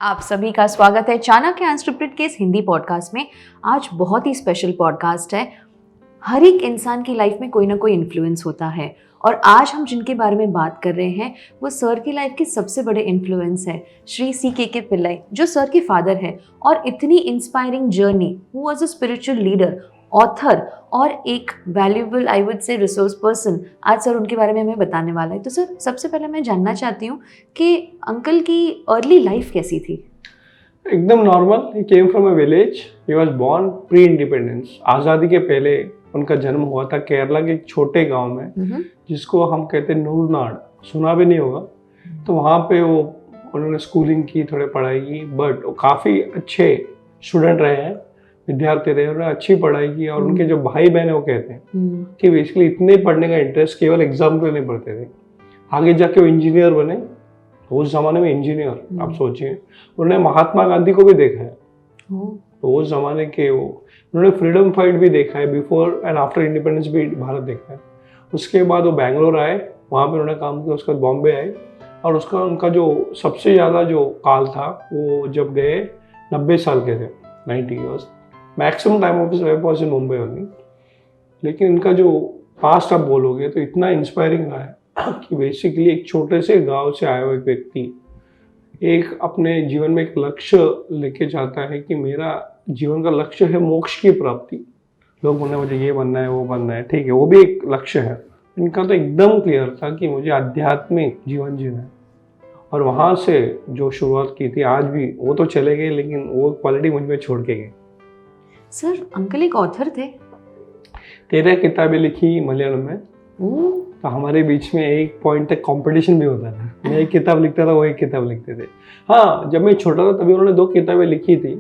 आप सभी का स्वागत है चाणक्य अनस्क्रिप्टेड के इस हिंदी पॉडकास्ट में। आज बहुत ही स्पेशल पॉडकास्ट है। हर एक इंसान की लाइफ में कोई ना कोई इन्फ्लुएंस होता है और आज हम जिनके बारे में बात कर रहे हैं वो सर की लाइफ के सबसे बड़े इन्फ्लुएंस है श्री C.K.K. पिल्लाई, जो सर के फादर है। और इतनी inspiring journey, who was a spiritual leader, author और एक valuable I would say resource person. आज सर उनके बारे में हमें बताने वाला है। तो सर, सबसे पहले मैं जानना चाहती हूँ कि अंकल की अर्ली लाइफ कैसी थी? एकदम normal. He came from a village. He was born pre independence, आज़ादी के पहले उनका जन्म हुआ था केरला के एक छोटे गांव में जिसको हम कहते हैं नूरनाड। सुना भी नहीं होगा। तो वहाँ पे उन्होंने स्कूलिंग की, थोड़े पढ़ाई की, बट वो काफ़ी अच्छे स्टूडेंट रहे हैं, विद्यार्थी रहे, उन्होंने अच्छी पढ़ाई की। और उनके जो भाई बहन है वो कहते हैं कि बेसिकली इतने पढ़ने का इंटरेस्ट केवल एग्जाम के लिए नहीं पढ़ते थे, आगे जाके वो इंजीनियर बने। उस जमाने में इंजीनियर, आप सोचिए। उन्होंने महात्मा गांधी को भी देखा है, तो उस जमाने के उन्होंने फ्रीडम फाइट भी देखा है, बिफोर एंड आफ्टर इंडिपेंडेंस भी भारत देखा है। उसके बाद वो बैंगलोर आए, वहाँ पे उन्होंने काम किया। उसके बाद बॉम्बे आए और उनका जो सबसे ज़्यादा जो काल था वो जब गए 90 साल के थे, 90 years. Maximum time of his life was in Mumbai only. लेकिन इनका जो पास्ट आप बोलोगे तो इतना इंस्पायरिंग रहा है कि बेसिकली एक छोटे से गांव से आया हुआ एक व्यक्ति एक अपने जीवन में एक लक्ष्य लेके जाता है कि मेरा जीवन का लक्ष्य है मोक्ष की प्राप्ति। लोग बोलने मुझे ये बनना है, वो बनना है, ठीक है, वो भी एक लक्ष्य है। इनका तो एकदम क्लियर था कि मुझे आध्यात्मिक जीवन जीना है। और वहाँ से जो शुरुआत की थी, आज भी वो तो चले गए लेकिन वो क्वालिटी मुझ में छोड़ के गए। सर, अंकल एक ऑथर थे। 13 किताबें लिखी मलयालम में। तो हमारे बीच में एक पॉइंट तक कंपटीशन भी होता था। मैं एक किताब लिखता था, वो एक किताब लिखते थे। हाँ, जब मैं छोटा था तभी उन्होंने 2 किताबें लिखी थी।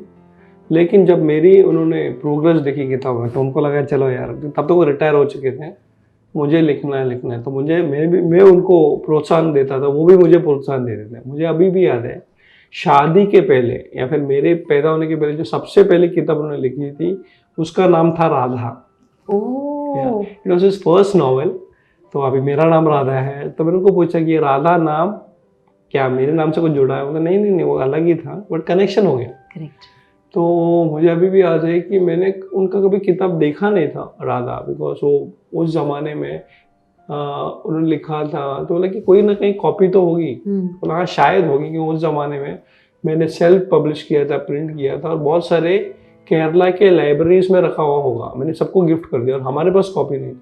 लेकिन जब उन्होंने प्रोग्रेस देखी किताब में तो उनको लगा चलो यार, तब तो वो रिटायर हो चुके थे, मुझे लिखना है। तो मैं उनको प्रोत्साहन देता था, वो भी मुझे प्रोत्साहन देते थे। मुझे अभी भी याद है, शादी के पहले या फिर मेरे पैदा होने के पहले जो सबसे पहली किताब उन्होंने लिखी थी उसका नाम था Radha. It was his first novel. तो अभी मेरा नाम राधा है। तो मैंने उनको पूछा कि ये राधा नाम क्या मेरे नाम से कुछ जुड़ा है? नहीं, वो अलग ही था, बट कनेक्शन हो गया। करेक्ट। तो मुझे अभी भी याद है कि मैंने उनका कभी किताब देखा नहीं था राधा, बिकॉज वो उस जमाने में उन्होंने लिखा था तो बोला कि कोई ना कहीं कॉपी तो होगी। बोला शायद होगी, कि उस जमाने में मैंने सेल्फ पब्लिश किया था, प्रिंट किया था और बहुत सारे केरला के लाइब्रेरीज में रखा हुआ होगा। मैंने सबको गिफ्ट कर दिया और हमारे पास कॉपी नहीं।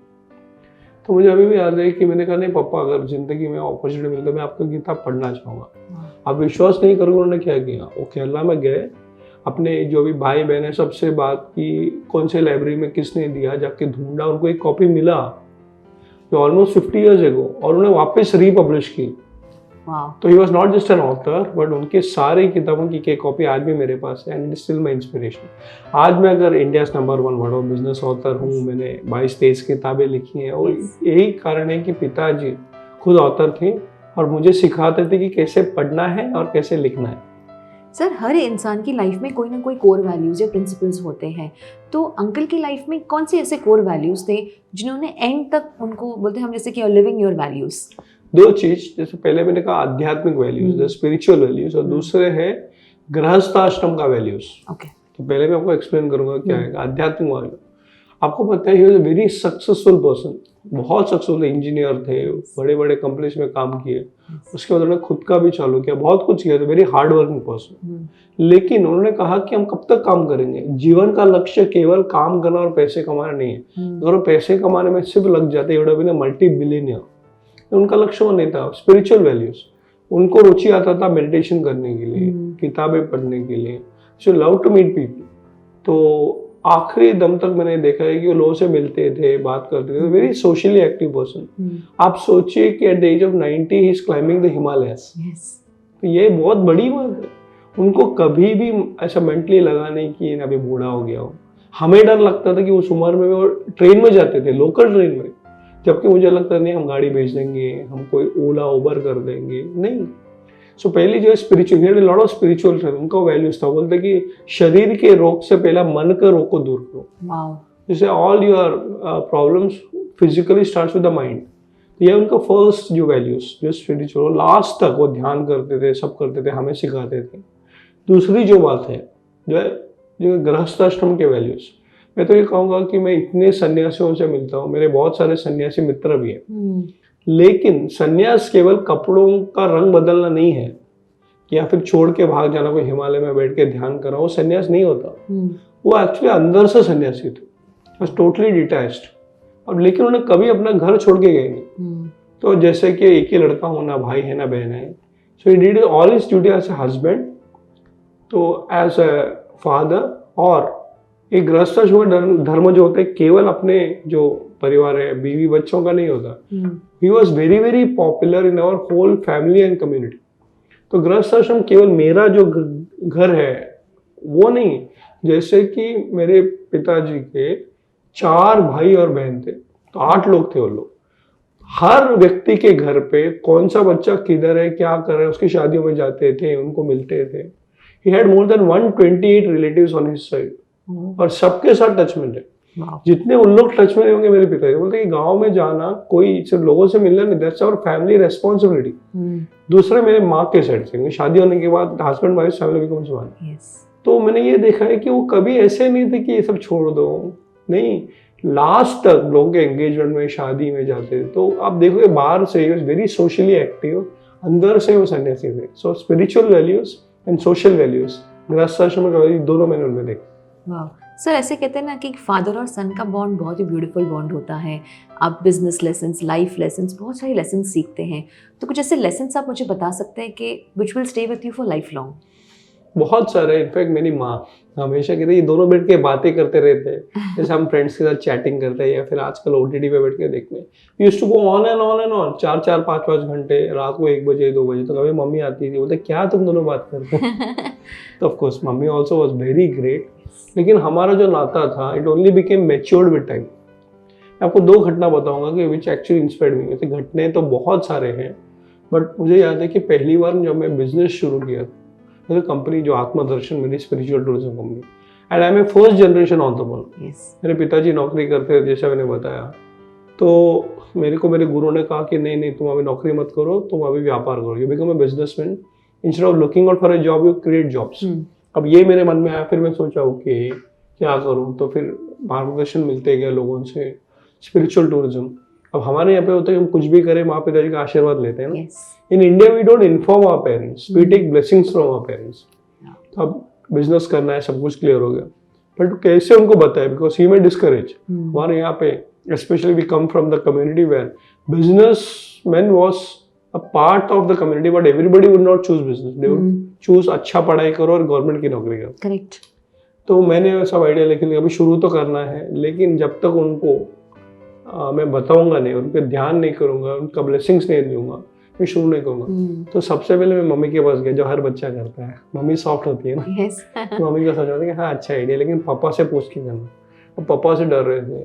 तो मुझे अभी भी याद है कि मैंने कहा नहीं पापा, अगर जिंदगी में अपॉर्चुनिटी मिलती है मैं आपका किताब पढ़ना चाहूँगा। आप विश्वास नहीं करोगे उन्होंने क्या किया। वो केरला में गए, अपने जो भी भाई बहन है सबसे बात की, कौन से लाइब्रेरी में किसने दिया, जाके ढूंढा, उनको एक कॉपी मिला जो ऑलमोस्ट 50 ईयर्स एगो, और उन्हें वापस रीपब्लिश की। तो he was not just an author, but उनके सारे किताबों की एक कॉपी आज भी मेरे पास है, and it is still my inspiration. आज मैं अगर India number 1 word of business author हूँ, मैंने 22-23 किताबें लिखी हैं, और यही कारण है कि पिताजी खुद ऑथर थे और मुझे सिखाते थे कि कैसे पढ़ना है और कैसे लिखना है। सर, हर इंसान की लाइफ में कोई ना कोई कोर वैल्यूज या प्रिंसिपल्स होते हैं। तो अंकल की लाइफ में कौन से ऐसे कोर वैल्यूज थे जिन्होंने एंड तक उनको, बोलते हैं हम जैसे कि लिविंग योर वैल्यूज? 2 चीज, जैसे पहले मैंने कहा आध्यात्मिक वैल्यूज, स्पिरिचुअल वैल्यूज, और दूसरे है गृहस्थाश्रम का वैल्यूज। तो पहले मैं आपको एक्सप्लेन करूंगा क्या है आध्यात्मिक वैल्यू। आपको पता है, ही was a very successful person, बहुत सक्सेसफुल इंजीनियर थे, बड़े बड़े कंपनीज में काम किए। उसके बाद उन्होंने खुद का भी चालू किया, बहुत कुछ किया, वेरी हार्ड वर्किंग पर्सन। लेकिन उन्होंने कहा कि हम कब तक काम करेंगे, जीवन का लक्ष्य केवल काम करना और पैसे कमाना नहीं है। अगर वो पैसे कमाने में सिर्फ लग जाते, would have been a multi billionaire. उनका लक्ष्य वो नहीं था। स्पिरिचुअल वैल्यूज, उनको रुचि आता था मेडिटेशन करने के लिए, किताबें पढ़ने के लिए, so love to meet people. तो आखिरी दम तक मैंने देखा है कि वो लोगों से मिलते थे, बात करते थे, वेरी सोशली एक्टिव पर्सन। आप सोचिए कि at the age of 90 he is climbing the Himalayas. तो ये बहुत बड़ी बात है। उनको कभी भी ऐसा मेंटली लगा नहीं कि अभी बूढ़ा हो गया हो। हमें डर लगता था कि उस उम्र में वो ट्रेन में जाते थे, लोकल ट्रेन में, जबकि मुझे लगता नहीं हम गाड़ी भेज देंगे, हम कोई ओला उबर कर देंगे, नहीं। सो पहली जो स्पिरिचुअल, लॉट ऑफ स्पिरिचुअल था, उनका वैल्यूज था। बोलते कि शरीर के रोग से पहला मन के रोग को दूर करो। जैसे all your problems physically starts with the mind. ये उनका फर्स्ट जो वैल्यूज, जो स्पिरिचुअल, लास्ट तक वो ध्यान करते थे, सब करते थे, हमें सिखाते थे। दूसरी जो बात है जो गृहस्थ आश्रम के वैल्यूज, मैं तो ये कहूँगा कि मैं इतने सन्यासियों से मिलता हूँ, मेरे बहुत सारे सन्यासी मित्र भी हैं, लेकिन सन्यास केवल कपड़ों का रंग बदलना नहीं है या फिर छोड़ के भाग जाना, कोई हिमालय में बैठ के ध्यान करा, वो सन्यास नहीं होता। वो एक्चुअली अंदर से सन्यासी थे, बस टोटली डिटैच्ड। अब लेकिन उन्हें कभी अपना घर छोड़ के गए नहीं। तो जैसे कि एक ही लड़का हो, ना भाई है ना बहन है, so he did all his duty as a husband, तो एज ए फादर। और एक गृहस्थाश्रम धर्म जो होता है केवल अपने जो परिवार है, बीवी बच्चों का नहीं होता। He was very very popular in our whole family and community. तो गृहस्थाश्रम केवल मेरा जो घर है वो नहीं, जैसे कि मेरे पिताजी के 4 भाई और बहन थे, तो 8 लोग थे वो लोग। हर व्यक्ति के घर पे कौन सा बच्चा किधर है, क्या कर रहा है, उसकी शादियों में जाते थे, उनको मिलते थे। He had more than 128 relatives on his side, और सबके साथ टच में थे। जितने उन लोग टच में होंगे, मेरे पिताजी बोलते कि गांव में जाना, कोई सिर्फ लोगों से मिलना नहीं, दैट्स आवर फैमिली रेस्पॉन्सिबिलिटी। दूसरे मेरे माँ के साइड से, शादी होने के बाद husband wife family becomes one. तो मैंने ये देखा है कि वो कभी ऐसे नहीं थे कि ये सब छोड़ दो, नहीं, लास्ट तक लोगों के एंगेजमेंट में, शादी में जाते थे। तो आप देखोगे बाहर से वेरी सोशली एक्टिव, अंदर से वो सन्यासी थे। So spiritual values and social values, गृहस्थाश्रम का वैल्यू दोनों मैंने उनमें देखा। वाह सर, ऐसे कहते हैं ना कि फादर और सन का बॉन्ड बहुत ही ब्यूटीफुल बॉन्ड होता है। आप बिजनेस लेसन्स, लाइफ लेसन्स, बहुत सारे लेसन्स सीखते हैं। तो कुछ ऐसे लेसन्स आप मुझे बता सकते हैं कि which will stay with you for life long? बहुत सारे। इनफैक्ट मेरी माँ हमेशा कहती है ये दोनों बैठ के बातें करते रहते हैं, जैसे हम फ्रेंड्स के साथ चैटिंग करते हैं या फिर आजकल OTT पे बैठ के देखते हैं। We used to go on and on and on, 4-4, 5-5 घंटे, रात को 1 बजे 2 बजे। तो कभी मम्मी आती थी, बोलते क्या तुम दोनों बात करते हैं? तो of course mummy also was very great. लेकिन हमारा जो नाता था, it only became matured with time. आपको 2 घटना बताऊंगा कि विच एक्चुअली इंस्पायर्ड मी। ऐसे घटने तो बहुत सारे हैं, बट मुझे याद है कि पहली बार जब मैं बिजनेस शुरू किया, मेरी कंपनी जो आत्मदर्शन, मेरी spiritual tourism company, and I am a first generation entrepreneur. मेरे पिताजी नौकरी करते थे, जैसा मैंने बताया। तो मेरे गुरु ने कहा कि नहीं, तुम अभी नौकरी मत करो, तुम अभी व्यापार करो, you become a businessman, instead of looking out for a job you create jobs. अब ये मेरे मन में आया, फिर मैं सोचा ओके क्या करूँ। तो फिर मार्गदर्शन मिलते गए लोगों से, स्पिरिचुअल टूरिज्म। अब हमारे यहाँ पे होता है हम कुछ भी करें, माँ पिताजी का आशीर्वाद लेते हैं ना। In India we don't inform our parents, we take blessings from our parents. तो अब बिजनेस करना है, सब कुछ क्लियर हो गया, बट कैसे उनको बताए, बिकॉज ही में डिस्करेज। हमारे यहाँ पे specially we come from the community where businessman was a part of the community, but everybody would not choose business, they would choose अच्छा पढ़ाई करो और गवर्नमेंट की नौकरी करो। करेक्ट। तो मैंने सब आइडिया लेकिन अभी शुरू तो करना है, लेकिन जब तक उनको मैं बताऊंगा नहीं, उनके ध्यान नहीं करूंगा, उनका ब्लेसिंग्स नहीं दूंगा, मैं शुरू नहीं करूंगा। तो सबसे पहले मैं मम्मी के पास गया, जो हर बच्चा करता है। मम्मी सॉफ्ट होती है ना। तो मम्मी का समझ आता है कि हाँ अच्छा आइडिया, लेकिन पापा से पूछ के करना। और पापा से डर रहे थे,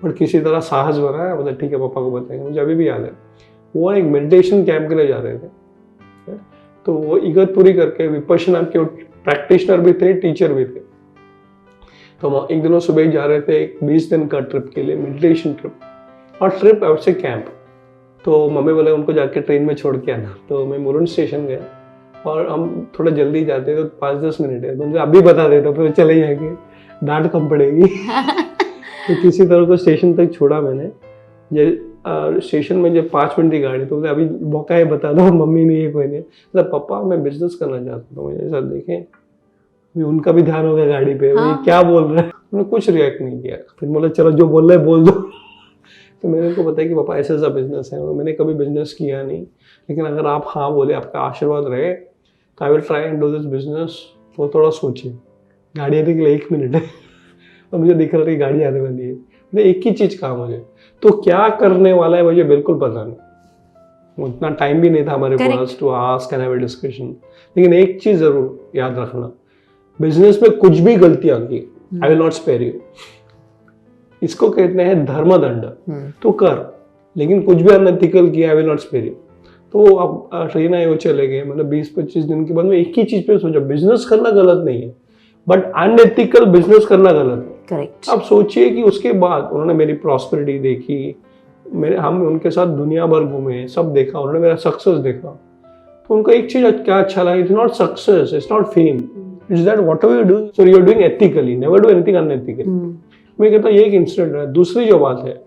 बट किसी तरह साहस बनाया, बोला ठीक है पापा को बताएंगे। मुझे अभी भी याद है, वो एक मेडिटेशन कैंप के लिए जा रहे थे, तो वो इगतपुरी करके विपश्यना के प्रैक्टिशनर भी थे, टीचर भी थे। तो हम एक दिनों सुबह जा रहे थे, एक 20 दिन का ट्रिप के लिए, मेडिटेशन ट्रिप, और ट्रिप आउट से कैंप। तो मम्मी बोले उनको जाके ट्रेन में छोड़ के आना। तो मैं मुरुन स्टेशन गया, और हम थोड़ा जल्दी जाते तो 5-10 मिनट है, तो मुझे अभी बता देता, फिर चले जाएंगे, डांट कम पड़ेगी। तो किसी तरह को स्टेशन तक छोड़ा मैंने। स्टेशन में जब 5 मिनट की गाड़ी, तो अभी मौका है बता दो, मम्मी नहीं है कोई नहीं। मतलब पापा मैं बिजनेस करना चाहता हूँ, मुझे सब देखें। उनका भी ध्यान हो गया गाड़ी पे, हाँ। क्या बोल रहे हैं, उन्होंने कुछ रिएक्ट नहीं किया। फिर बोला चलो जो बोल रहे हैं बोल दो। तो मैंने उनको बताया कि पापा ऐसा बिजनेस है, मैंने कभी बिजनेस किया नहीं, लेकिन अगर आप हाँ बोले, आपका आशीर्वाद रहे, तो I will try and do this business. वो थोड़ा सोचिए, गाड़ी आने के लिए 1 मिनट है, और मुझे दिख रहा था कि गाड़ी आने वाली है। मैंने एक ही चीज़ कहा मुझे, तो क्या करने वाला है मुझे बिल्कुल पता नहीं, उतना टाइम भी नहीं था हमारे पास to ask and have a discussion. लेकिन एक चीज़ ज़रूर याद रखना, बिजनेस में कुछ भी गलतियां की, I will not spare you. इसको कहते हैं धर्मदंड। तो कर, लेकिन कुछ भी अनएथिकल किया, I will not spare you. तो अब ट्रेन आए, वो चले गए। मतलब 20-25 दिन के बाद मैं एक ही चीज पे सोचा, बिजनेस करना गलत नहीं है, बट अनएथिकल बिजनेस करना गलत है। करेक्ट। अब सोचिए कि उसके बाद उन्होंने मेरी प्रॉस्पेरिटी देखी, हम उनके साथ दुनिया भर घूमे, सब देखा, उन्होंने मेरा सक्सेस देखा। तो उनको एक चीज क्या अच्छा लगा, it's not success, it's not fame, it's that whatever you do, so you are doing ethically, never do anything unethical. मैं कहता ये एक इंसिडेंट है। दूसरी जो बात है,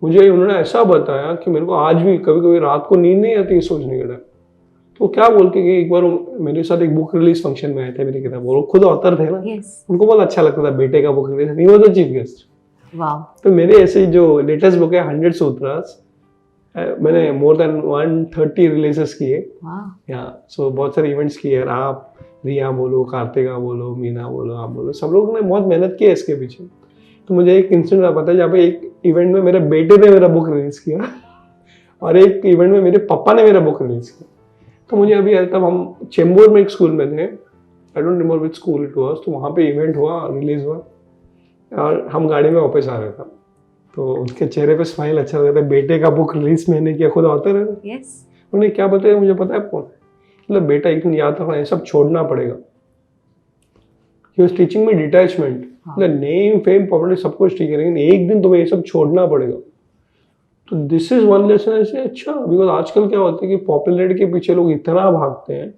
मुझे उन्होंने ऐसा बताया कि मेरे को आज भी कभी कभी रात को नींद नहीं आती सोचने के टाइम। तो क्या बोल के कि एक बार मेरे साथ एक बुक रिलीज फंक्शन में आए थे मेरी किताब, वो खुद ऑथर थे ना, उनको बहुत अच्छा लगता था बेटे का book release, he was the chief guest. तो मेरे ऐसे जो लेटेस्ट बुक है 100 सूत्रास, मैंने मोर देन 130 रिलीजेस किए, सो बहुत सारे इवेंट्स किए। आप रिया बोलो, कार्तिका बोलो, मीना बोलो, आप बोलो, सब लोगों ने बहुत मेहनत की है इसके पीछे। तो मुझे एक इंसिडेंट पता है जहाँ पे एक इवेंट में मेरे बेटे ने मेरा बुक रिलीज किया और एक इवेंट में मेरे पापा ने मेरा बुक रिलीज किया। तो मुझे अभी तब हम चेंबूर में एक स्कूल में थे, I don't remember which school it was, तो वहाँ पे इवेंट हुआ, रिलीज हुआ और हम गाड़ी में वापस आ रहे थे, तो उनके चेहरे पे स्माइल अच्छा लग रहा था, बेटे का बुक रिलीज मैंने किया, खुद ऑथर है। उन्होंने क्या बताया मुझे पता है, मतलब बेटा एक दिन याद रखना, ये सब छोड़ना पड़ेगा। He was teaching me detachment, मतलब नेम फेम पॉपुलरिटी सब कुछ ठीक है, लेकिन एक दिन तुम्हें ये सब छोड़ना पड़ेगा। तो दिस इज वन लेसन ऐसे अच्छा, बिकॉज आजकल क्या होता है कि पॉपुलरिटी के पीछे लोग इतना भागते हैं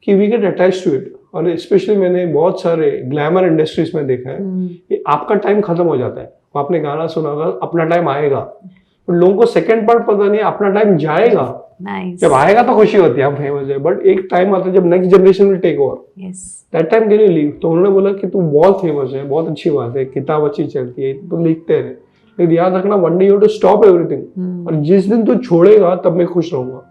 कि we get attach to it. और स्पेशली मैंने बहुत सारे ग्लैमर इंडस्ट्रीज में देखा है कि आपका टाइम खत्म हो जाता है, आपने गाना सुना होगा अपना टाइम आएगा, तो लोगों को सेकंड पार्ट पता नहीं अपना टाइम जाएगा। जब आएगा तो खुशी होती है, आप फेमस है, बट एक टाइम आता है जब next generation will take over, that time can you leave. तो उन्होंने बोला कि तू बहुत फेमस है, बहुत अच्छी बात है, किताब अच्छी चलती है, तो लिखते रहे, लेकिन याद रखना one day you have to stop everything, और जिस दिन तू छोड़ेगा तब मैं खुश रहूंगा।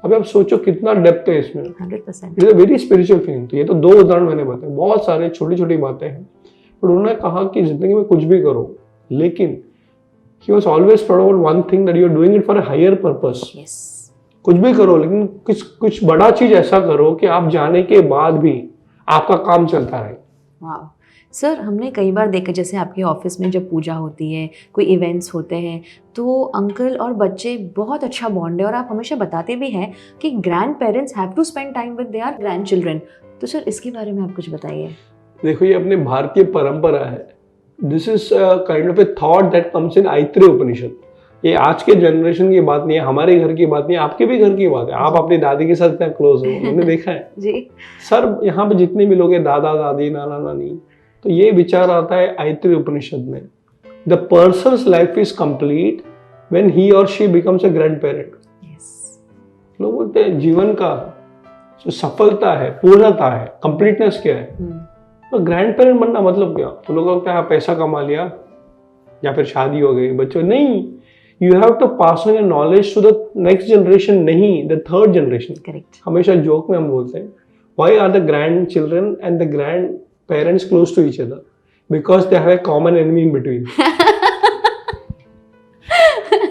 अब आप सोचो कितना डेप्थ है इसमें, 100%। It is a very spiritual thing. तो ये तो 2 उदाहरण मैंने बताए, बहुत सारे छोटी छोटी बातें हैं, पर उन्होंने कहा कि जिंदगी में कुछ भी करो, लेकिन he was always proud about one thing, that you are doing it for a higher purpose. Yes. कुछ भी करो, लेकिन कुछ बड़ा चीज ऐसा करो कि आप जाने के बाद भी आपका काम चलता रहे। वाह सर, हमने कई बार देखा, जैसे आपके ऑफिस में जब पूजा होती है, कोई इवेंट्स होते हैं, तो अंकल और बच्चे बहुत अच्छा बॉन्ड है, और आप हमेशा बताते भी हैं कि grandparents have to spend time with their grandchildren. तो सर इसके बारे में आप कुछ बताइए। देखो, ये अपने भारतीय परंपरा है। This is kind of a thought that comes in Aitareya Upanishad. ये आज के जनरेशन की बात नहीं है, हमारे घर की बात नहीं है, आपके भी घर की बात है। आप अपनी दादी के साथ इतना क्लोज हो, मैंने देखा है जी सर, यहाँ पे जितने भी लोग हैं, दादा दादी नाना नानी, तो ये विचार आता है आइत्रेय उपनिषद में, the person's life is complete when he और she becomes a grandparent. लोग बोलते हैं जीवन का जो सफलता है, पूर्णता है, कंप्लीटनेस क्या है, तो ग्रैंड पेरेंट बनना मतलब क्या? तो लोगों को क्या पैसा कमा लिया या फिर शादी हो गई, बच्चों नहीं, you have to pass on your knowledge to the next generation, नहीं द थर्ड जनरेशन। करेक्ट। हमेशा जोक में हम बोलते हैं, why are the grandchildren and the grandparents close to each other? Because they have a common enemy in between.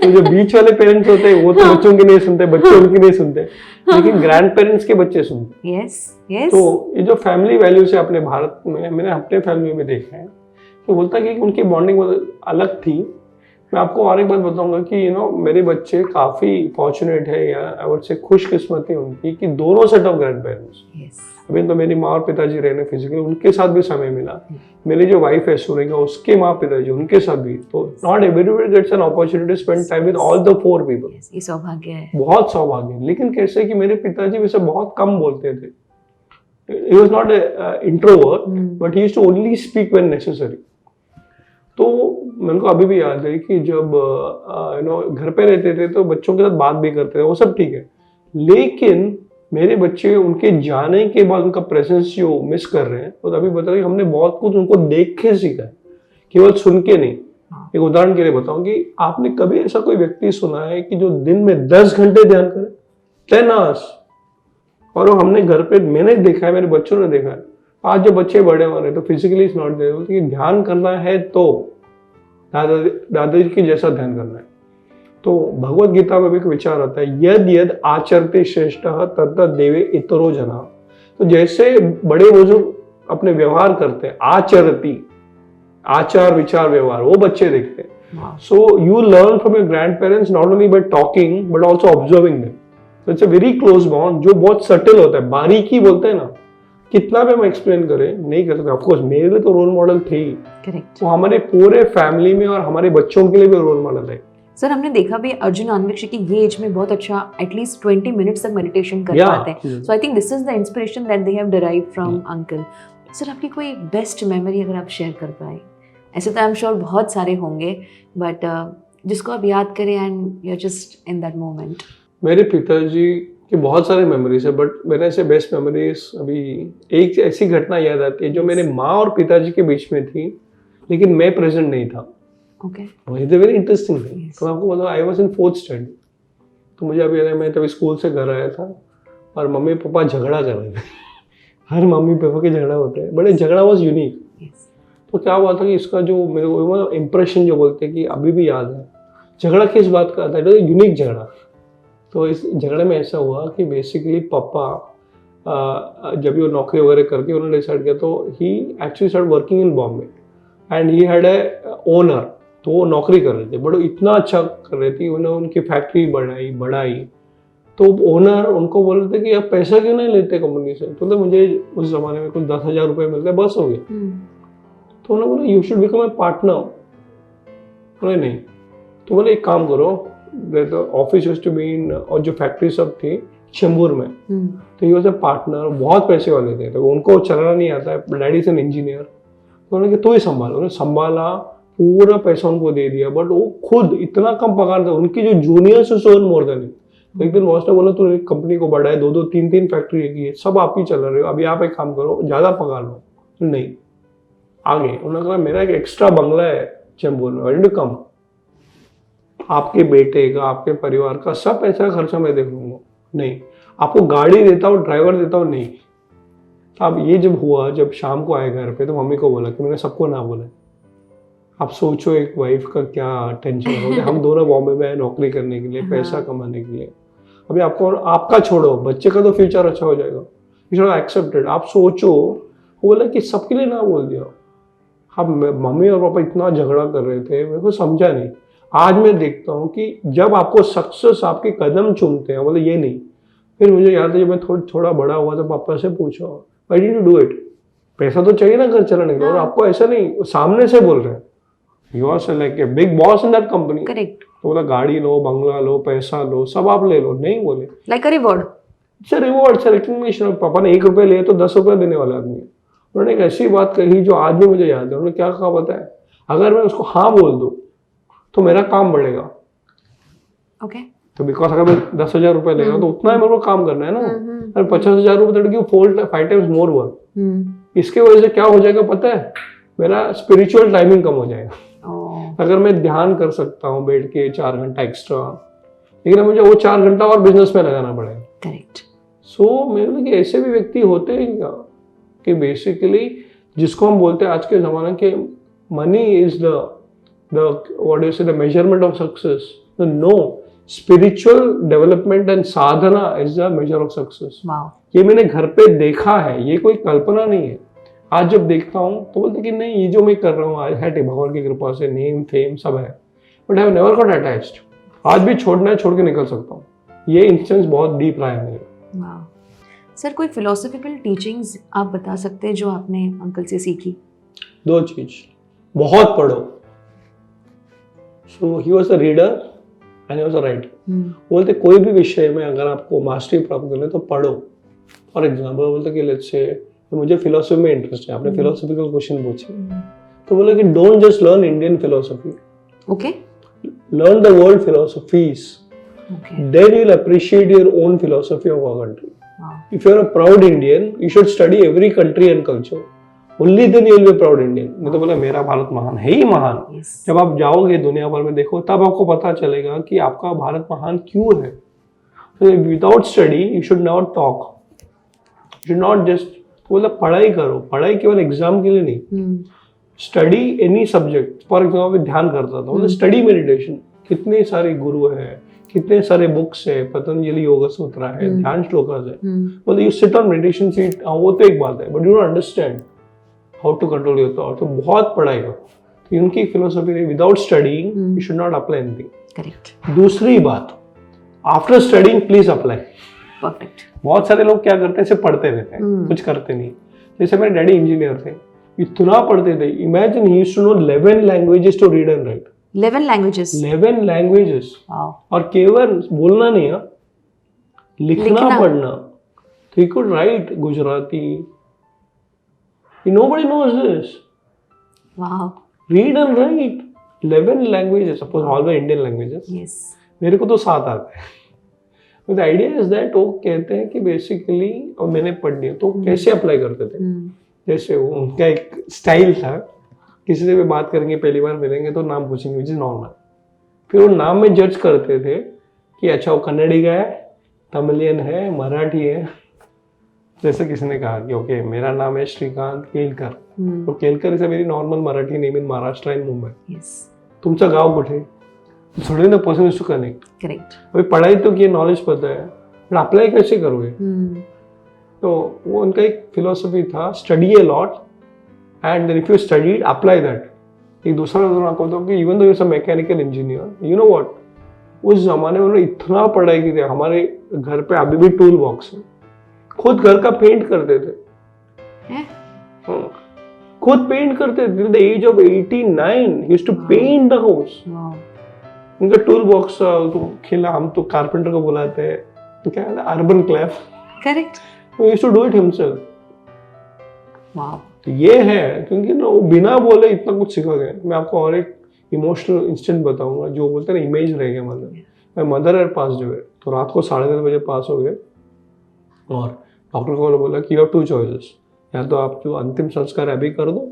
तो जो बीच वाले parents होते हैं वो तो बच्चों की नहीं सुनते, बच्चे उनकी नहीं सुनते, लेकिन ग्रैंड पेरेंट्स के बच्चे सुनते। Yes yes. तो ये जो फैमिली वैल्यूज है अपने भारत में, मैंने अपने फैमिली में देखा है, तो बोलता है कि उनकी बॉन्डिंग अलग थी। मैं आपको और एक बात बताऊंगा कि मेरे बच्चे काफी फॉर्चुनेट है, या आई वुड से खुशकिस्मती उनकी कि दोनों सेट ऑफ ग्रैंड पेरेंट्स। अभी तो मेरी माँ और पिताजी रहने फिजिकली, उनके साथ भी समय मिला। मेरी जो वाइफ है सुरेखा, उसके माँ पिताजी, उनके साथ भी। तो not everybody gets an opportunity to spend time with all the 4 people. ये सौभाग्य है, बहुत सौभाग्य है। लेकिन कैसे कि मेरे पिताजी वैसे बहुत कम बोलते थे। He was not an introvert, but he used to only speak when necessary. तो मेरे को अभी भी याद है कि जब घर पे रहते थे तो बच्चों के साथ बात भी करते थे, वो सब ठीक है, लेकिन मेरे बच्चे उनके जाने के बाद उनका प्रेजेंस जो मिस कर रहे हैं, तो अभी बता रहे हमने बहुत कुछ उनको देख के सीखा है, केवल सुन के नहीं। एक उदाहरण के लिए बताऊं कि आपने कभी ऐसा कोई व्यक्ति सुना है कि जो दिन में 10 घंटे ध्यान करे, 10 hours? और वो हमने घर पे, मैंने देखा है, मेरे बच्चों ने देखा है। आज जो बच्चे बड़े हो रहे हैं तो फिजिकली इज नॉट देयर, कि ध्यान करना है तो दादाजी के जैसा ध्यान करना है। तो भगवत गीता में भी एक विचार आता है, यद यद आचरते श्रेष्ठ तद देवे इतरो जना। तो जैसे बड़े बुजुर्ग अपने व्यवहार करते हैं, आचरती, आचार विचार व्यवहार, वो बच्चे देखते हैं। So you learn from your grandparents not only by talking but also observing them. तो it's a very close bond जो बहुत सटल होता है, बारीकी बोलते हैं ना, कितना भी हम एक्सप्लेन करें नहीं कर सकते। ऑफकोर्स मेरे लिए तो रोल मॉडल थे ही, करेक्ट। वो हमारे पूरे फैमिली में और हमारे बच्चों के लिए भी रोल मॉडल है। सर हमने देखा भी अर्जुन आन्वेक्षी की ये एज में बहुत अच्छा एटलीस्ट 20 मिनट्स तक मेडिटेशन कर Yeah. पाते हैं. So I think this is the inspiration that they have derived from uncle. Sir आपकी कोई बेस्ट मेमोरी अगर आप शेयर कर पाए? ऐसे तो आई एम श्योर बहुत सारे होंगे, बट जिसको आप याद करें and you are just in that moment. मेरे पिताजी की बहुत सारे मेमोरीज है, बट मेरे से बेस्ट मेमोरीज अभी एक ऐसी घटना याद आती है जो मेरे माँ और पिताजी के बीच में थी, लेकिन मैं प्रेजेंट नहीं था. Okay. It's a very interesting thing. Yes. तो आपको बताओ, I was in 4th standard. तो मुझे अभी याद है, मैं तभी स्कूल से घर आया था और मम्मी पापा झगड़ा कर रहे थे. हर मम्मी पापा के झगड़ा होते हैं, बट झगड़ा वाज यूनिक. तो क्या हुआ था कि इसका जो मेरे को इम्प्रेशन जो बोलते हैं कि अभी भी याद है, झगड़ा किस बात का था, यूनिक झगड़ा. तो इस झगड़े में ऐसा हुआ कि बेसिकली पापा जब वो नौकरी वगैरह करके उन्होंने डिसाइड किया, तो he actually start working in Bombay and he had a owner. तो वो नौकरी कर रहे थे, बट वो इतना अच्छा कर रहे थे, उन्होंने उनकी फैक्ट्री बढ़ाई. तो ओनर उनको बोल रहे थे कि आप पैसा क्यों नहीं लेते कंपनी से. तो मुझे उस जमाने में कुछ 10,000 रुपये मिलते, बस हो गया. तो उन्होंने बोला you should become a partner. बोले नहीं. तो बोले एक काम करो, office used to be in, और जो फैक्ट्री सब थी चेंबूर में, तो ही वाज ए पार्टनर. बहुत पैसे वाले थे, तो उनको चलाना नहीं आता है, डैडी इज एन इंजीनियर. तो उन्होंने तो ही संभाला, उन्होंने संभाला, पूरा पैसा उनको दे दिया, बट वो खुद इतना कम पगार था, उनकी जो जूनियर्स अर्न मोर देन. एक दिन बॉस ने बोला तू एक कंपनी को बढ़ाए, 2-2, 3-3 फैक्ट्री की है, सब आप ही चला रहे हो, अभी आप एक काम करो, ज्यादा पगार लो. नहीं, आगे उन्होंने कहा मेरा एक एक्स्ट्रा बंगला है चेंबूर में, वेरी टू कम. आपके बेटे का, आपके परिवार का सब पैसा खर्चा मैं देख लूंगा. नहीं, आपको गाड़ी देता हूँ, ड्राइवर देता हूँ. नहीं. अब ये जब हुआ, जब शाम को आए घर पे, तो मम्मी को बोला कि मैंने सबको ना बोला. आप सोचो एक वाइफ का क्या टेंशन होगा. हम दोनों बॉम्बे में आए नौकरी करने के लिए, पैसा कमाने के लिए. अभी आपको, आपका छोड़ो, बच्चे का तो फ्यूचर अच्छा हो जाएगा. You should accepted. आप सोचो, वो बोला कि सबके लिए ना बोल दिया. अब मम्मी और पापा इतना झगड़ा कर रहे थे, मेरे को समझा नहीं. आज मैं देखता हूँ कि जब आपको सक्सेस आपके कदम चूमते हैं, बोले ये नहीं. फिर मुझे याद है जब मैं थोड़ा बड़ा हुआ तो पापा से पूछा, why did you do it. पैसा तो चाहिए ना घर चलाने के लिए, और आपको ऐसा नहीं, सामने से बोल रहे हैं, you are like a big boss in that company. Correct. तो बोला गाड़ी लो, बंगला लो, पैसा लो, सब आप ले लो. नहीं बोले, like a reward. It's a reward, it's a recognition. पापा ने 1 रुपये लिए तो 10 रुपये देने वाला आदमी. उन्होंने एक ऐसी बात कही जो आज भी मुझे याद है. उन्होंने क्या कहा पता है, अगर मैं उसको हाँ बोल दूं तो मेरा काम बढ़ेगा. ओके. तो बिकॉज अगर मैं 10,000 रुपये लेगा तो उतना ही मेरे को काम करना है ना. अरे 50,000 रुपये 5 टाइम्स मोर वर्क. इसके वजह से क्या हो जाएगा पता है, मेरा स्पिरिचुअल टाइमिंग कम हो जाएगा. अगर मैं ध्यान कर सकता हूँ बैठ के 4 घंटा एक्स्ट्रा, लेकिन मुझे वो 4 घंटा और बिजनेस में लगाना पड़ेगा. करेक्ट. सो मेरे लिए ऐसे भी व्यक्ति होते हैं क्या कि बेसिकली जिसको हम बोलते हैं आज के ज़माने के money is the what do you say the measurement of success. No, spiritual development and sadhana is the measure of success. ये मैंने घर पे देखा है, ये कोई कल्पना नहीं है. आज जब देखता हूँ तो बोलते कि नहीं, ये जो मैं कर रहा हूँ आज है भगवान की कृपा से, नेम फेम सब है, but I have never got attached. आज भी छोड़ना है, छोड़ के निकल सकता हूँ. ये इंस्टेंस बहुत डीप रहा है मेरे. सर कोई फिलोसॉफिकल टीचिंग्स आप बता सकते हैं जो आपने अंकल से सीखी? 2 चीज, बहुत पढ़ो. So he was a reader and he was a writer. बोलते कोई भी विषय में अगर आपको मास्टरी प्राप्त करनी है तो पढ़ो. फॉर एग्जाम्पल बोलते कि लेट्स से मुझे फिलोसफी में इंटरेस्ट है, आपने फिलोसॉफिकल क्वेश्चन पूछे, तो बोले कि don't just learn Indian philosophy, okay, learn the world philosophies. Then you'll appreciate your own philosophy of our country. If you're a proud Indian, you should study every country and culture. Only then you'll be a proud Indian. मैं तो बोला मेरा भारत महान है ही महान. जब आप जाओगे दुनिया भर में देखो, तब आपको पता चलेगा कि आपका भारत महान क्यों है. So without study, you should not talk. You should not just बोला पढ़ाई करो. पढ़ाई केवल एग्जाम के लिए नहीं. Study any subject. For example ध्यान करता था, मतलब स्टडी मेडिटेशन. कितने सारे गुरु हैं, कितने सारे बुक्स है, पतंजलि योग सूत्र है, ध्यान श्लोकास है. मतलब you sit on meditation seat, वो तो एक बात है, but you don't understand how to control your thought. तो बहुत पढ़ाई हो. तो उनकी philosophy, without studying you should not apply anything. Correct. दूसरी बात, after studying please apply. Perfect. बहुत सारे लोग क्या करते हैं, सिर्फ पढ़ते रहते हैं, कुछ करते नहीं. जैसे मेरे डैडी इंजीनियर थे, इतना पढ़ते थे. Imagine he used to know 11 languages to read and write. 11 languages. 11 languages. Wow. और केवल बोलना नहीं है, लिखना पढ़ना. So he could write Gujarati. Nobody knows this. Wow. Read and write. 11 languages. Suppose all were Indian languages. Yes. मेरे को तो 7 आते हैं. But the idea is that वो कहते हैं कि बेसिकली, और मैंने पढ़ लिया तो कैसे अप्लाई करते थे. जैसे वो उनका एक स्टाइल था, किसी से भी बात करेंगे पहली बार मिलेंगे तो नाम पूछेंगे, विच इज नॉर्मल. फिर वो नाम में जज करते थे कि अच्छा वो कन्नड़ी का है, तमिलियन है, मराठी है. जैसे किसी ने कहा कि ओके मेरा नाम है श्रीकांत केलकर, तो Kelkar is a very normal Marathi name in Maharashtra and Mumbai. तुमचं गाव कुठे, थोड़ी ना person is to connect. Correct. अभी पढ़ाई तो की, नॉलेज पता है, बट अप्लाई कैसे करोगे. तो वो उनका एक फिलोसफी था, study a lot and then if you studied apply that. एक दूसरा उदाहरण आपको बताऊं कि even though you are mechanical engineer, you know what, उस जमाने में उन्होंने इतना पढ़ाई की थी. हमारे घर पे अभी भी टूल बॉक्स है, खुद घर का पेंट करते थे. खुद पेंट करते थे. The age of 89 he used to paint the house. उनका टूल बॉक्स तो खिला, हम तो कारपेंटर को बुलाते हैं, तो क्या है UrbanClap. Correct. He used to do it himself. Wow. तो ये है, क्योंकि ना वो बिना बोले इतना कुछ सीखा गया. मैं आपको और एक इमोशनल इंसिडेंट बताऊंगा जो बोलते हैं ना इमेज रह गया. मैं मदर एयर पास जो है, तो रात को 3:30 बजे पास हो गए और डॉक्टर को बोला कि यू हैव 2 चॉइसेस, या तो आप जो अंतिम संस्कार अभी कर दो,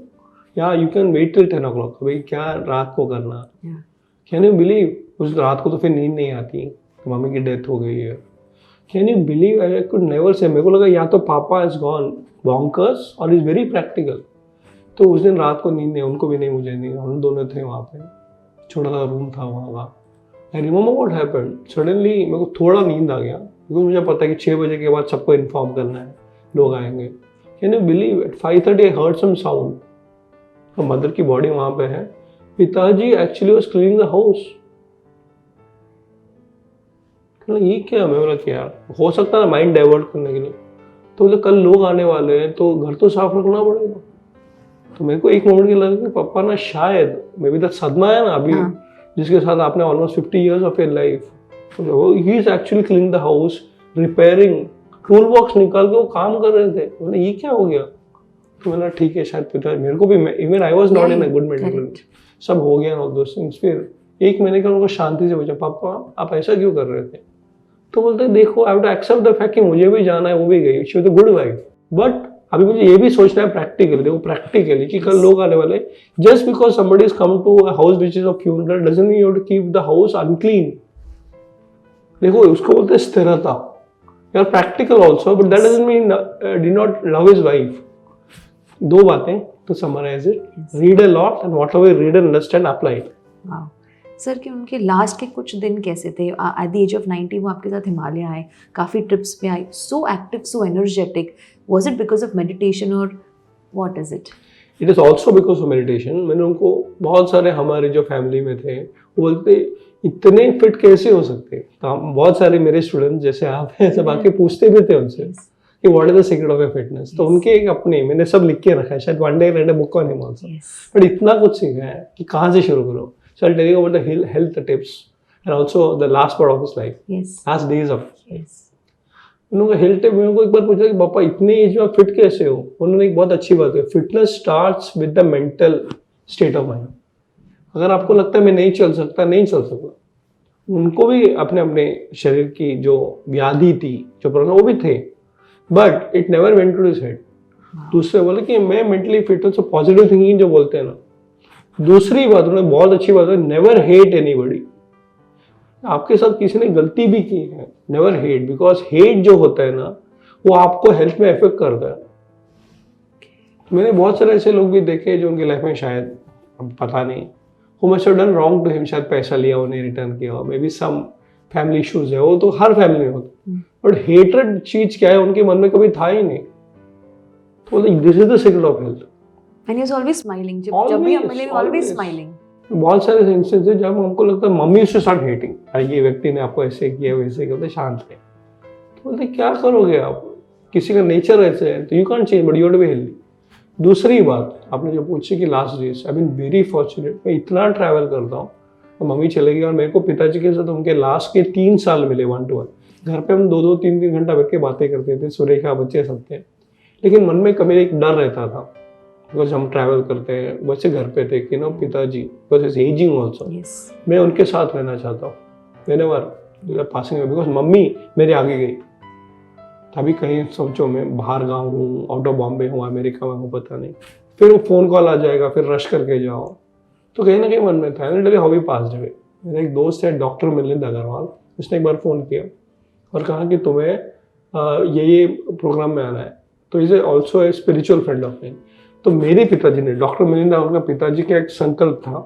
या you can wait till 10 o'clock. अभी क्या रात को करना. कैन यू बिलीव, उस रात को तो फिर नींद नहीं आती, तो मम्मी की डेथ हो गई है. Can you believe, I could never say. मेरे को लगा या तो पापा इज गॉन बॉन्कर्स और इज वेरी प्रैक्टिकल. तो उस दिन रात को नींद नहीं, उनको भी नहीं, मुझे नहीं. हम दोनों थे वहाँ पे, छोटा सा रूम था वहाँ का. I remember what happened. Suddenly मेरे को थोड़ा नींद आ गया, क्योंकि मुझे पता है कि 6 बजे के बाद सबको इन्फॉर्म करना है, लोग आएंगे. Can you believe, at 5:30 I heard some sound. तो मदर की बॉडी वहाँ पे है. पिताजी actually was cleaning the house. ये क्या, मैं बोला क्या हो सकता है माइंड डाइवर्ट करने के लिए. तो बोले कल लोग आने वाले हैं तो घर तो साफ रखना पड़ेगा. तो मेरे को एक मोमेंट के लगा कि पापा ना शायद मे बी दैट सदमा है ना अभी, जिसके साथ आपने almost 50 years of your life. He is actually cleaning the house, repairing. Tool box निकाल के वो काम कर रहे थे. बोले ये क्या हो गया. तो मैंने ठीक है शायद पिता, मेरे को भी, even I was not in a good mental, सब हो गया ऑल दोस थिंग्स. फिर 1 महीने का उनको शांति से पूछा, पापा आप ऐसा क्यों कर रहे थे. तो बोलते देखो I have to accept the fact कि मुझे भी जाना है, वो भी गई, she was a good wife. But अभी मुझे ये भी सोचना है प्रैक्टिकली, देखो प्रैक्टिकली कि कल लोग आने वाले. Just because somebody is come to a house which is of funeral doesn't mean you have to keep the house unclean. देखो उसको बोलते हैं स्थिरता. You are practical also, but that doesn't mean do not love his wife. 2 बातें to summarize it. Read a lot and whatever you read and understand, apply it. Wow. Sir कि उनके last के कुछ दिन कैसे थे. एट द एज ऑफ 90 वो आपके साथ हिमालय आए, काफ़ी ट्रिप्स पे आए, so active, so energetic. Was it because of meditation और what is it. It is also because of meditation. मैंने उनको, बहुत सारे हमारे जो फैमिली में थे वो बोलते इतने फिट कैसे हो सकते. तो हम बहुत सारे मेरे स्टूडेंट्स जैसे आप हैं सब आके पूछते भी थे उनसे कि what is the secret of your fitness. तो उनके एक अपने, मैंने सब लिख के रखा है, शायद one day red a book on him also. But इतना कुछ सीखा है कि कहाँ से शुरू करो. So I'll tell you about the health tips and also the last part of his life. Yes. Last days of. Yes. उन्होंने हेल्थ टिप मेरे को एक बार पूछा कि पापा इतने एज में आप फिट कैसे हो. उन्होंने एक बहुत अच्छी बात है, fitness starts with the mental state of mind. अगर आपको लगता है मैं नहीं चल सकता, नहीं चल सकता. उनको भी अपने अपने शरीर की जो व्याधि थी, जो प्रॉब्लम, वो भी थे, but it never went to his head. दूसरे बोले कि मैं मेंटली फिट हूँ, पॉजिटिव थिंकिंग जो बोलते हैं ना. दूसरी बात उन्होंने बहुत अच्छी बात है, नेवर हेट एनीबॉडी. आपके साथ किसी ने गलती भी की है, नेवर हेट, बिकॉज हेट जो होता है ना वो आपको हेल्थ में इफेक्ट करता है. मैंने बहुत सारे ऐसे लोग भी देखे जो उनकी लाइफ में शायद पता नहीं who must have done wrong to him, शायद पैसा लिया हो, नहीं रिटर्न किया हो, maybe some family issues है, वो तो हर फैमिली में होता है. बट हेटेड चीज क्या है उनके मन में कभी था ही नहीं. तो this is the secret of health. And he was always smiling. जब भी हम मिले, always smiling. बहुत सारे इंस्टेंस है जब हमको लगता है मम्मी से स्टार्ट हेटिंग, ये व्यक्ति ने आपको ऐसे किया वैसे किया, शांत है. तो बोलते क्या करोगे आप, किसी का नेचर ऐसे है, तो you can't change, but you have to be healthy. दूसरी बात आपने जो पूछी कि last days, I been very fortunate. मैं इतना ट्रैवल करता हूँ, तो मम्मी चले गई और मेरे को पिताजी के साथ उनके लास्ट के 3 साल मिले 1 to 1। घर पे हम 2-2, 3-3 घंटा बैठ के बातें करते थे, सुरेखा बच्चे सब थे। लेकिन मन में कभी एक डर रहता था, बिकॉज हम ट्रैवल करते हैं, वैसे घर पे थे कि पिताजी बिकॉज इज एजिंग ऑल्सो, मैं उनके साथ रहना चाहता हूँ व्हेनेवर पासिंग, बिकॉज मम्मी मेरे आगे गई। अभी कहीं सोचो मैं बाहर गाँव हूँ, आउट ऑफ बॉम्बे हूँ, अमेरिका में हूँ, पता नहीं, फिर वो फ़ोन कॉल आ जाएगा, फिर रश करके जाओ, तो कहीं ना कहीं मन में था। And how we passed away. मेरा एक दोस्त है डॉक्टर मिलिंद अग्रवाल, उसने एक बार फ़ोन किया और कहा कि तुम्हें ये प्रोग्राम में आना है। तो is also a spiritual friend of mine. तो मेरे पिताजी ने, डॉक्टर मिलिंद अग्रवाल का पिताजी का एक संकल्प था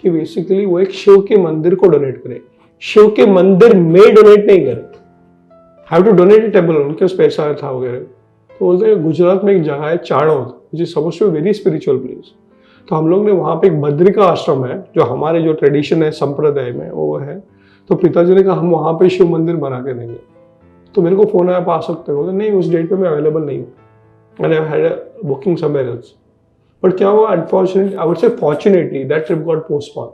कि बेसिकली वो एक शिव के मंदिर को डोनेट करे। शिव के मंदिर में डोनेट नहीं करे, have to donate a temple, उनके पास पैसा था वगैरह। तो बोलते हैं गुजरात में एक जगह है Chanod, which is supposed to be very spiritual place. तो हम लोग ने वहाँ पे एक बद्रिका आश्रम है, जो हमारे जो ट्रेडिशन है संप्रदाय में वो है। तो पिताजी ने कहा हम वहाँ पे शिव मंदिर बना के देंगे। तो मेरे को फोन आया, आप आ सकते हो? नहीं, उस डेट पे मैं अवेलेबल नहीं हूँ, and I had a booking somewhere else. But क्या हुआ, unfortunately, I would say fortunately, that trip got postpone.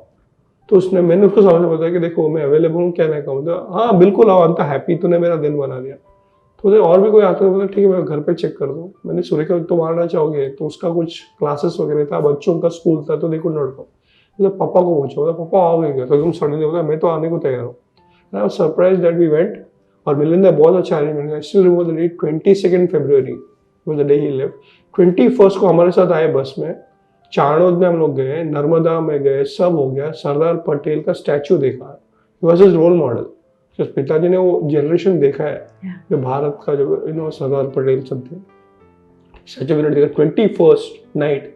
तो मैंने उसको समझ में बताया कि देखो मैं अवेलेबल हूँ, क्या नहीं कहूँ। हाँ बिल्कुल आओ, अंत हैप्पी, तूने मेरा दिन बना दिया। तो और भी कोई आता है, ठीक है मैं घर पे चेक कर दूँ। मैंने सुरेखा तुम आना चाहोगे? तो उसका कुछ क्लासेस वगैरह था, बच्चों का स्कूल था, तो देखो नोट को मतलब पापा को पूछो, पापा आओगे क्या? तो एकदम सडनली बोला मैं तो आने को तैयार हूँ। I was surprise that we went. और मिलिंद बहुत अच्छा arrangement. I still remember the date, 22 February was the day he left. 21 को हमारे साथ आए बस में, चाणोद में हम लोग गए, नर्मदा में गए, सब हो गया। सरदार पटेल का स्टैचू देखा, he was his role model. पिताजी ने वो जनरेशन देखा है जो भारत का, जो सरदार पटेल सब थे, स्टैचू विजिट देखा। 21st night,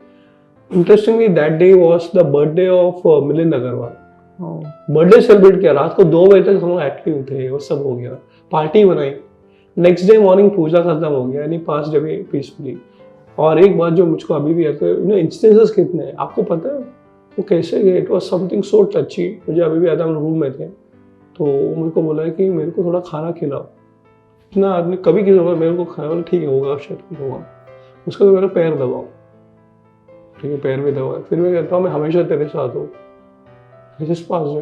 interestingly that day was the birthday of Milind Agarwal. Birthday celebrate किया, रात को 2 बजे तक हम लोग एक्टिव थे, वो सब हो गया, पार्टी बनाई। नेक्स्ट डे मॉर्निंग पूजा खत्म हो गया, यानी पास जब पीसफुली। और एक बात जो मुझको अभी भी आता है, इंस्टेंसेस कितने हैं आपको पता है वो कैसे गए? It was something so टची। मुझे अभी भी आता है, हम रूम में थे तो मेरे को बोला कि मेरे को थोड़ा खाना खिलाओ। इतना आदमी कभी किसी को मेरे को खाना, ठीक है होगा शायद कुछ होगा। उसका तो मेरा पैर दबाओ, ठीक है पैर भी दबाओ। फिर मैं कहता हूँ मैं हमेशा तेरे साथ हूँ, जिस पास जो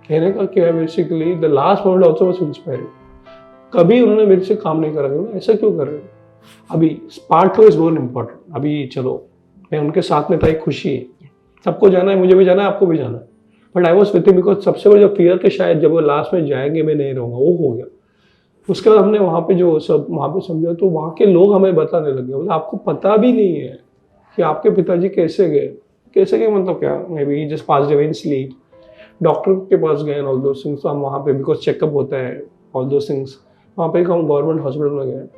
कहने का क्या है, basically the last moment also was inspiring. कभी उन्होंने मेरे से काम नहीं करा, ऐसा क्यों कर रहे हो? अभी पार्ट 2 इज मोर इम्पोर्टेंट। अभी चलो मैं उनके साथ में था, एक खुशी है, सबको जाना है, मुझे भी जाना है, आपको भी जाना है। But I was with him because सबसे बड़ा जो फियर के शायद जब वो लास्ट में जाएंगे मैं नहीं रहूँगा, वो हो गया। उसके बाद हमने वहाँ पे जो सब वहाँ पे समझा, तो वहाँ के लोग हमें बताने लगे, मतलब आपको पता भी नहीं है कि आपके पिताजी कैसे गए मतलब क्या, may be just passed away in sleep. Doctor के पास गए ऑल दोस थिंग्स, हम वहाँ पे बिकॉज चेकअप होता है ऑल दोस थिंग्स, वहाँ पे हम गवर्नमेंट हॉस्पिटल में गए।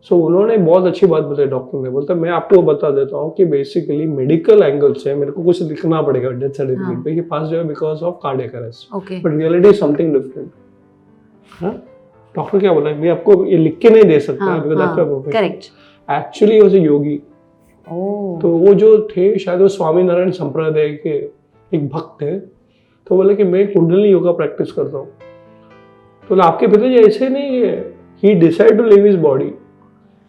सो उन्होंने बहुत अच्छी बात बताई, डॉक्टर ने बोलता मैं आपको बता देता हूँ कि बेसिकली मेडिकल एंगल से मेरे को कुछ लिखना पड़ेगा डेथ सर्टिफिकेट पे कि पास जो है because of cardiac arrest, but reality is something different. हाँ डॉक्टर क्या बोला, मैं आपको ये लिख के नहीं दे सकता because that's my profession. Correct, actually वो योगी, तो वो जो थे शायद वो स्वामीनारायण संप्रदाय के एक भक्त थे। तो बोले कि मैं कुंडलिनी योगा प्रैक्टिस करता हूँ। तो आपके पिताजी ऐसे नहीं है, he decide to live his body.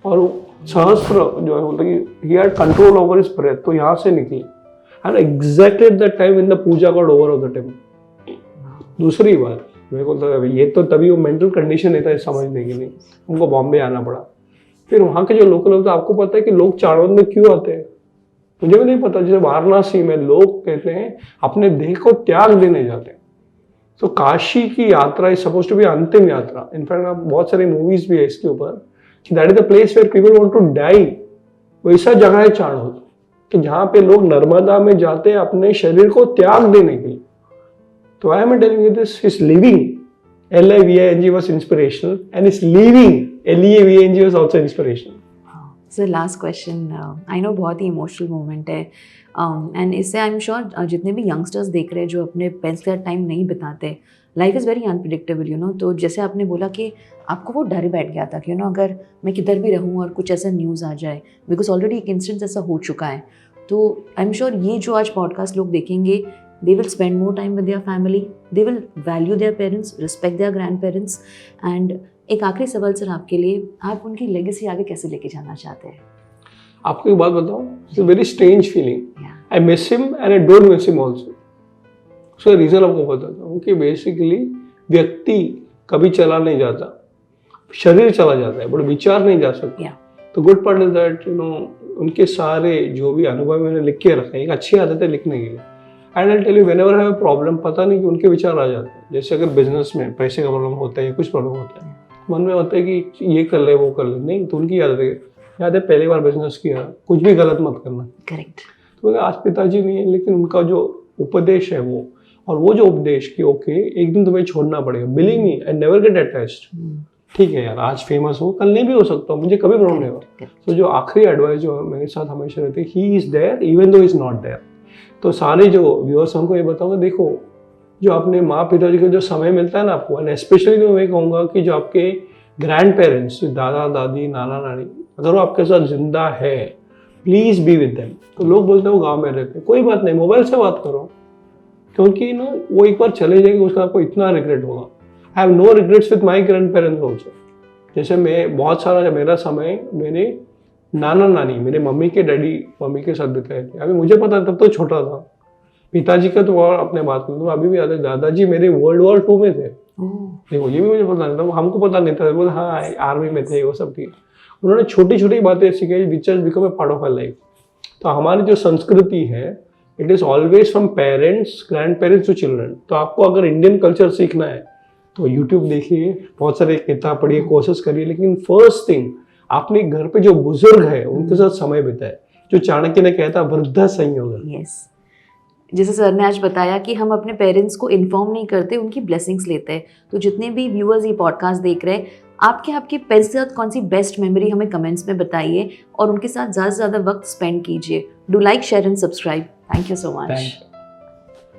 और सहस्त्र जो है बोलते कि he had control over his breath, तो यहाँ से निकली and exactly at that time in the puja got over of the temple. दूसरी बात मेरे को ये तो तभी वो मेंटल कंडीशन नहीं था समझने के लिए, उनको बॉम्बे आना पड़ा। फिर वहाँ के जो लोकल लोग, आपको पता है कि लोग चाणोद में क्यों आते हैं? मुझे भी नहीं पता। जैसे वाराणसी में लोग कहते हैं अपने देह को त्याग देने जाते हैं। तो काशी की यात्रा इज सपोज टू बी अंतिम यात्रा। इनफैक्ट बहुत सारी मूवीज भी है इसके ऊपर कि that is the place where people want to die. वैसा जगह है चाणोद कि जहाँ पे लोग नर्मदा में जाते हैं अपने शरीर को त्याग देने के लिए। तो I am telling you this, is living LIVING was inspirational and is leaving LEAVING was also inspirational. So last question, I know बहुत ही इमोशनल मोमेंट है एंड इससे आई एम श्योर जितने भी यंगस्टर्स देख रहे हैं जो अपने पेरेंट्स के साथ टाइम नहीं बिताते, life is very unpredictable you know. तो जैसे आपने बोला कि आपको वो डर बैठ गया था कि यू नो अगर मैं किधर भी रहूँ और कुछ ऐसा न्यूज़ आ जाए, बिकॉज ऑलरेडी एक इंसिडेंस ऐसा हो चुका है। तो आई एम श्योर ये जो आज पॉडकास्ट लोग देखेंगे, they will spend more time with their family, they will value their parents, respect their grandparents, and एक आखिरी सवाल सर आपके लिए, आप उनकी लेगेसी आगे कैसे लेके जाना चाहते हैं? आपको एक बात बताऊं, it's a very strange feeling. I miss him and I don't miss him also. उसका रीज़न आपको बताता हूँ कि बेसिकली व्यक्ति कभी चला नहीं जाता, शरीर चला जाता है, बट विचार नहीं जा सकता। तो गुड पार्ट इज दैट उनके सारे जो भी अनुभव मैंने लिख के रखे, एक अच्छी आदत है लिखने की। And I tell you whenever have a problem, पता नहीं कि उनके विचार आ जाते हैं। जैसे अगर बिजनेस में पैसे का प्रॉब्लम होता है या कुछ प्रॉब्लम होता है, मन में होता है कि ये कर ले वो कर ले, नहीं तो उनकी याद है पहली बार बिजनेस किया, कुछ भी गलत मत करना। करेक्ट। तो आज पिताजी नहीं है, लेकिन उनका जो उपदेश है वो, और वो जो उपदेश कि ओके एक दिन तुम्हें छोड़ना पड़ेगा, believe me I never get attached. ठीक है यार, आज फेमस हो, कल नहीं भी हो सकता हूँ, मुझे कभी प्रॉब्लम नहीं होगा। तो जो आखिरी एडवाइस जो मेरे साथ हमेशा रहती है, he is there even though is not there. तो सारे जो व्यूअर्स हमको ये बताऊंगा, देखो जो अपने माँ पिताजी का जो समय मिलता है ना आपको, एंड स्पेशली तो मैं कहूँगा कि जो आपके ग्रैंड पेरेंट्स, दादा दादी नाना नानी, अगर वो आपके साथ जिंदा है, प्लीज बी विद देम। तो लोग बोलते हैं वो गाँव में रहते हैं, कोई बात नहीं, मोबाइल से बात करो, क्योंकि ना वो एक बार चले जाएंगे, उसका आपको इतना रिग्रेट होगा। I have no regrets with my grandparents also. जैसे मैं बहुत सारा मेरा समय मेरे नाना नानी, मेरे मम्मी के डैडी मम्मी के साथ बिताए थे। अभी मुझे पता तब तो छोटा था, पिताजी का तो और अपने बात में तो अभी भी याद है, दादाजी मेरे World War II में थे। देखो ये भी मुझे पता नहीं था, हमको पता नहीं था, बोले हाँ आर्मी में थे, वो सब ठीक। उन्होंने छोटी छोटी बातें सिखाई which has become a part of our life. तो हमारी जो संस्कृति है, it is always from parents, grandparents to children. तो आपको अगर इंडियन कल्चर सीखना है तो यूट्यूब देखिए, बहुत सारे किताब पढ़िए, कोशिश करिए, लेकिन फर्स्ट थिंग अपने घर पे जो बुजुर्ग है उनके साथ समय बिताए। जो चाणक्य ने कहता वृद्धा संयोग। यस, जैसे सर ने आज बताया कि हम अपने पेरेंट्स को इन्फॉर्म नहीं करते, उनकी ब्लेसिंग्स लेते हैं। तो जितने भी व्यूअर्स ये पॉडकास्ट देख रहे हैं, आपके पेरेंट्स के साथ कौन सी बेस्ट मेमोरी हमें कमेंट्स में बताइए और उनके साथ ज़्यादा से ज़्यादा वक्त स्पेंड कीजिए। Do like, share and subscribe. Thank you so much.